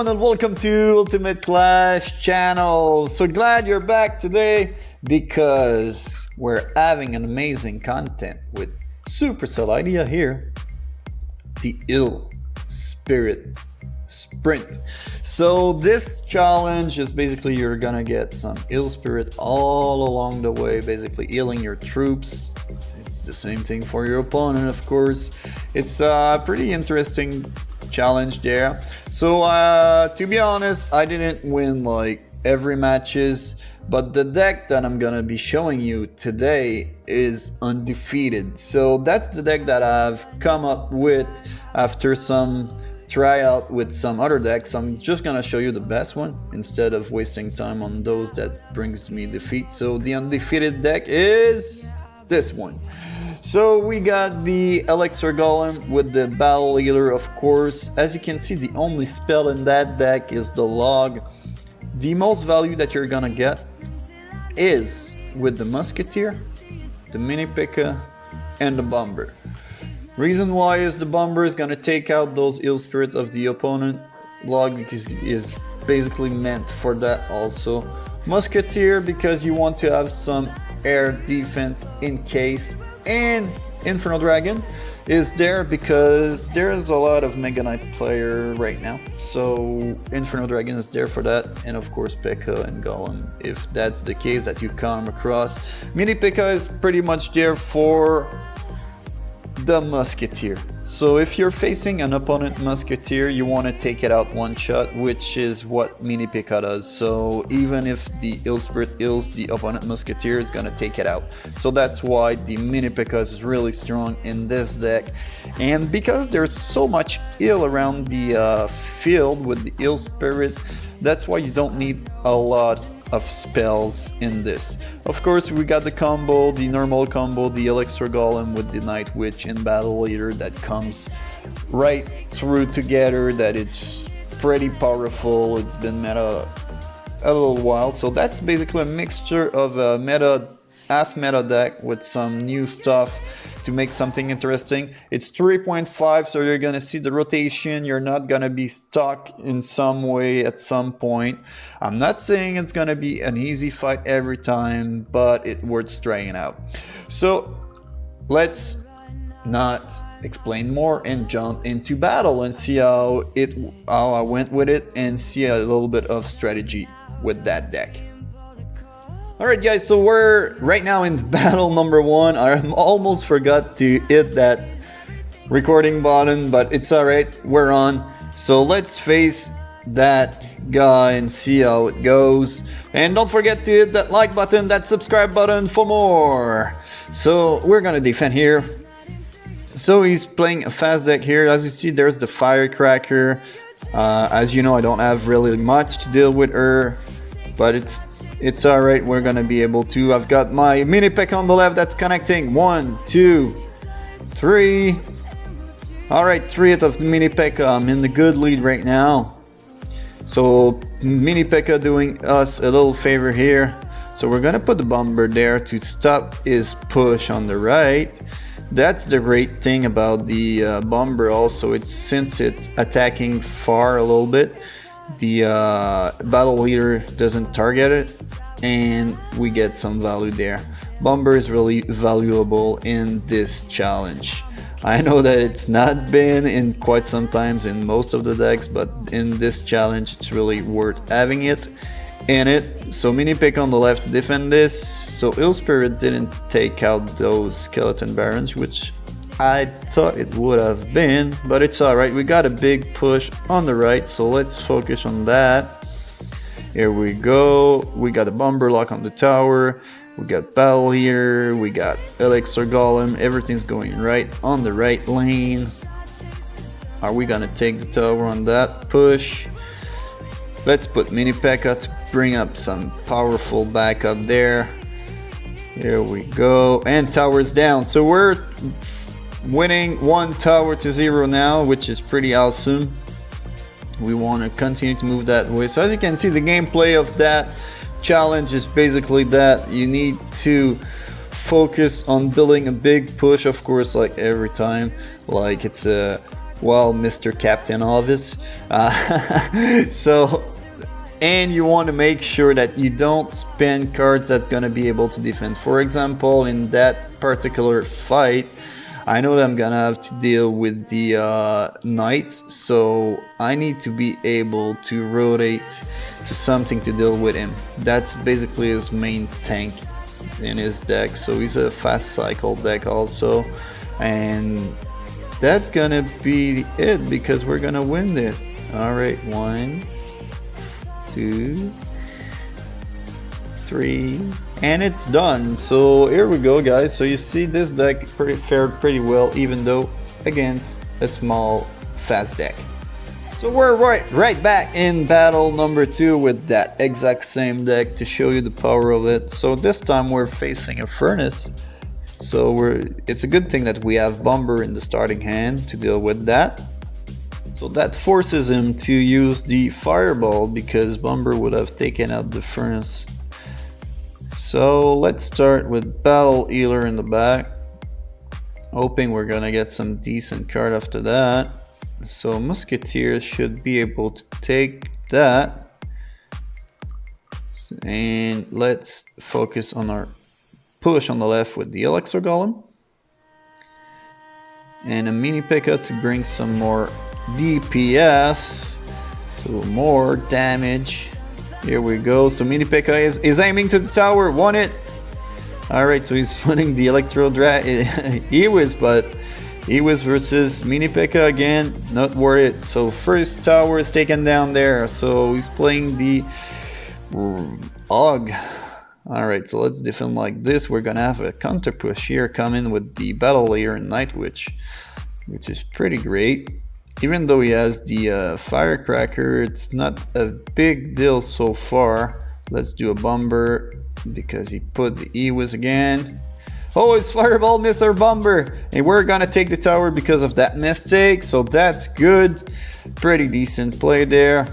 everyone and welcome to Ultimate Clash channel. So glad you're back today because we're having an amazing content with Supercell idea here, the Ill Spirit Sprint. So this challenge is basically you're gonna get some Ill Spirit all along the way, basically healing your troops. It's the same thing for your opponent, of course. It's a pretty interesting challenge there. So to be honest, I didn't win like every matches, but the deck that I'm gonna be showing you today is undefeated. So that's the deck that I've come up with after some tryout with some other decks. I'm just gonna show you the best one instead of wasting time on those that brings me defeat. So the undefeated deck is this one. So we got the Elixir Golem with the Battle Healer, of course. As you can see, the only spell in that deck is the Log. The most value that you're gonna get is with the Musketeer, the Mini P.E.K.K.A, and the Bomber. Reason why is the Bomber is gonna take out those ill spirits of the opponent. Log because is basically meant for that also. Musketeer because you want to have some air defense in case. And Inferno Dragon is there because there's a lot of Mega Knight player right now. So Inferno Dragon is there for that, and of course P.E.K.K.A and Golem if that's the case that you come across. Mini P.E.K.K.A is pretty much there for the Musketeer. So if you're facing an opponent Musketeer, you want to take it out one shot, which is what Mini P.E.K.K.A does. So even if the Ill Spirit ills the opponent Musketeer, is gonna take it out. So that's why the Mini P.E.K.K.A is really strong in this deck. And because there's so much ill around the field with the Ill Spirit, that's why you don't need a lot of spells in this. Of course, we got the combo, the normal combo, the Elixir Golem with the Night Witch and Battle Leader that comes right through together, that it's pretty powerful. It's been meta a little while, so that's basically a mixture of a meta, half meta deck with some new stuff to make something interesting. It's 3.5, so you're gonna see the rotation. You're not gonna be stuck in some way at some point. I'm not saying it's gonna be an easy fight every time, but it's worth trying out. So let's not explain more and jump into battle and see how I went with it and see a little bit of strategy with that deck. Alright guys, so we're right now in battle number 1. I almost forgot to hit that recording button, but it's alright, we're on. So let's face that guy and see how it goes. And don't forget to hit that like button, that subscribe button for more. So we're gonna defend here. So he's playing a fast deck here. As you see, there's the Firecracker. As you know, I don't have really much to deal with her, but it's alright, we're gonna be able to. I've got my Mini P.E.K.K.A on the left that's connecting. 1, 2, 3. Alright, 3 hits of the Mini P.E.K.K.A. I'm in the good lead right now. So Mini P.E.K.K.A doing us a little favor here. So we're gonna put the Bomber there to stop his push on the right. That's the great thing about the Bomber also. Since it's attacking far a little bit, the Battle Leader doesn't target it, and we get some value there. Bomber is really valuable in this challenge. I know that it's not been in quite some times in most of the decks, but in this challenge it's really worth having it in it. So Mini P.E.K.K.A on the left to defend this. So Ill Spirit didn't take out those Skeleton Barons, which I thought it would have been, but it's alright. We got a big push on the right, so let's focus on that. Here we go. We got a Bomber lock on the tower. We got Battle here. We got Elixir Golem. Everything's going right on the right lane. Are we gonna take the tower on that push? Let's put Mini P.E.K.K.A to bring up some powerful backup there. Here we go. And tower's down. So we're winning 1 tower to 0 now, which is pretty awesome. We want to continue to move that way. So as you can see, the gameplay of that challenge is basically that you need to focus on building a big push, of course, like every time. Like it's a well, Mr. Captain Obvious. So, and you want to make sure that you don't spin cards that's going to be able to defend. For example, in that particular fight, I know that I'm gonna have to deal with the knights, so I need to be able to rotate to something to deal with him. That's basically his main tank in his deck, so he's a fast cycle deck also, and that's gonna be it because we're gonna win it. Alright, 1, 2, 3, and it's done. So here we go, guys. So you see this deck fared pretty well, even though against a small fast deck. So we're right back in battle number 2 with that exact same deck to show you the power of it. So this time we're facing a furnace. So it's a good thing that we have Bomber in the starting hand to deal with that. So that forces him to use the Fireball because Bomber would have taken out the furnace. So let's start with Battle Healer in the back, hoping we're gonna get some decent card after that. So Musketeers should be able to take that, and let's focus on our push on the left with the Elixir Golem and a mini P.E.K.K.A. to bring some more DPS, so more damage. Here we go. So mini P.E.K.K.A. is aiming to the tower. Won it. Alright, so he's putting the Electro Drag. He was versus mini P.E.K.K.A. again. Not worth it. So first tower is taken down there. So he's playing the Og. Alright, so let's defend like this. We're gonna have a counter push here coming with the Battle Layer and Night Witch, which is pretty great. Even though he has the Firecracker, it's not a big deal so far. Let's do a Bomber because he put the Ewis again. Oh, it's Fireball miss our Bomber, and we're gonna take the tower because of that mistake, so that's good. Pretty decent play there.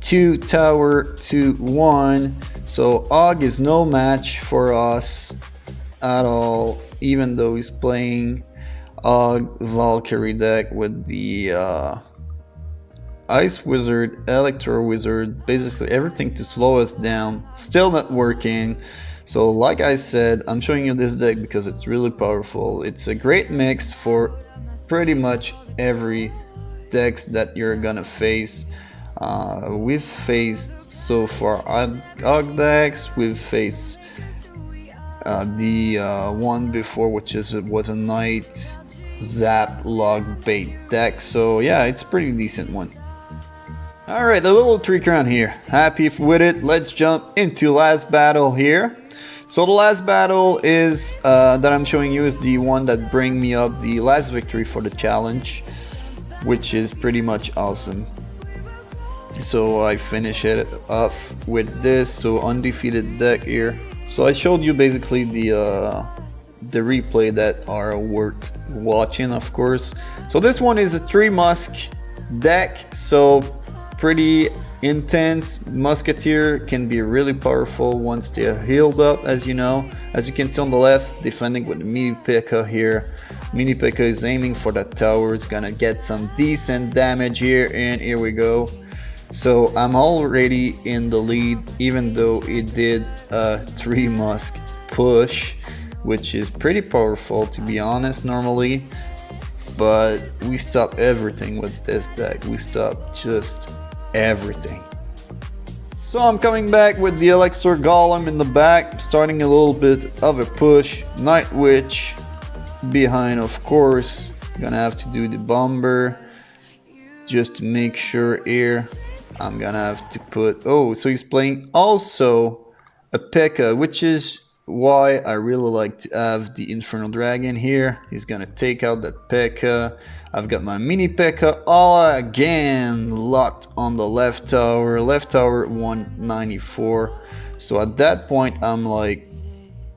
2 tower to 1. So Og is no match for us at all, even though he's playing Og Valkyrie deck with the Ice Wizard, Electro Wizard, basically everything to slow us down. Still not working. So like I said, I'm showing you this deck because it's really powerful. It's a great mix for pretty much every decks that you're gonna face. We've faced so far Og decks, we've faced the one before, which was a Knight Zap Log Bait deck, so yeah, it's a pretty decent one. Alright, the little trick around here, happy with it. Let's jump into last battle here. So the last battle is that I'm showing you is the one that bring me up the last victory for the challenge, which is pretty much awesome. So I finish it off with this, so undefeated deck here. So I showed you basically the replay that are worth watching, of course. So this one is a 3 Musk deck, so pretty intense. Musketeer can be really powerful once they're healed up, as you know. As you can see on the left, defending with the mini P.E.K.K.A. here. Mini P.E.K.K.A. is aiming for that tower. It's gonna get some decent damage here, and here we go. So I'm already in the lead, even though it did a 3 Musk push, which is pretty powerful to be honest normally. But we stop everything with this deck. We stop just everything. So I'm coming back with the Elixir Golem in the back, starting a little bit of a push. Night Witch behind, of course. Gonna have to do the Bomber just to make sure here. I'm gonna have to put, oh, so he's playing also a P.E.K.K.A., which is why I really like to have the Infernal Dragon here. He's gonna take out that P.E.K.K.A. I've got my mini P.E.K.K.A. all again locked on the left tower 194. So at that point I'm like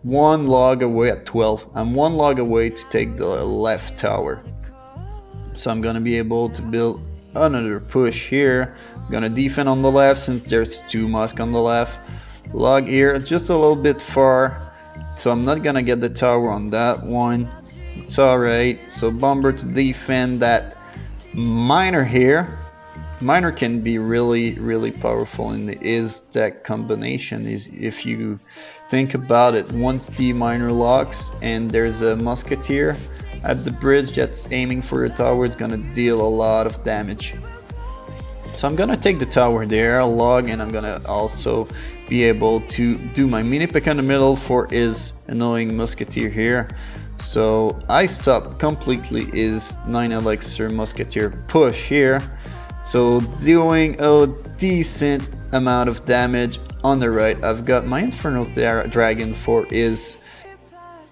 1 log away at 12. I'm 1 log away to take the left tower. So I'm gonna be able to build another push here. I'm gonna defend on the left since there's 2 Musk on the left. Log here just a little bit far, so I'm not gonna get the tower on that one. It's alright. So Bomber to defend that Miner here. Miner can be really powerful in his deck combination. Is if you think about it, once the miner locks and there's a musketeer at the bridge that's aiming for your tower, it's gonna deal a lot of damage. So I'm gonna take the tower there, log, and I'm gonna also be able to do my mini pick in the middle for his annoying musketeer here. So I stop completely his 9 elixir musketeer push here. So doing a decent amount of damage on the right. I've got my Infernal Dragon for his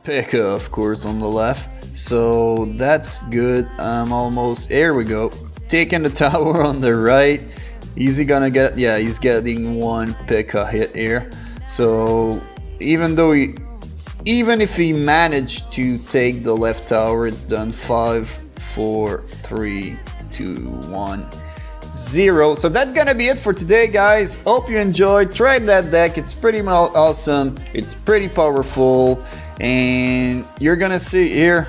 P.E.K.K.A, of course, on the left. So that's good. I'm almost, here we go. Taking the tower on the right. Is he gonna get, yeah, he's getting one P.E.K.K.A hit here. So even if he managed to take the left tower, it's done. 5, 4, 3, 2, 1, 0. So that's gonna be it for today, guys. Hope you enjoyed. Try that deck. It's pretty awesome. It's pretty powerful, and you're gonna see here,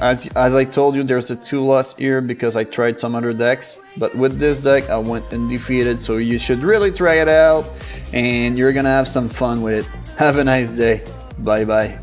as I told you, there's a 2 loss here because I tried some other decks, but with this deck I went undefeated. So you should really try it out, and you're gonna have some fun with it. Have a nice day. Bye bye.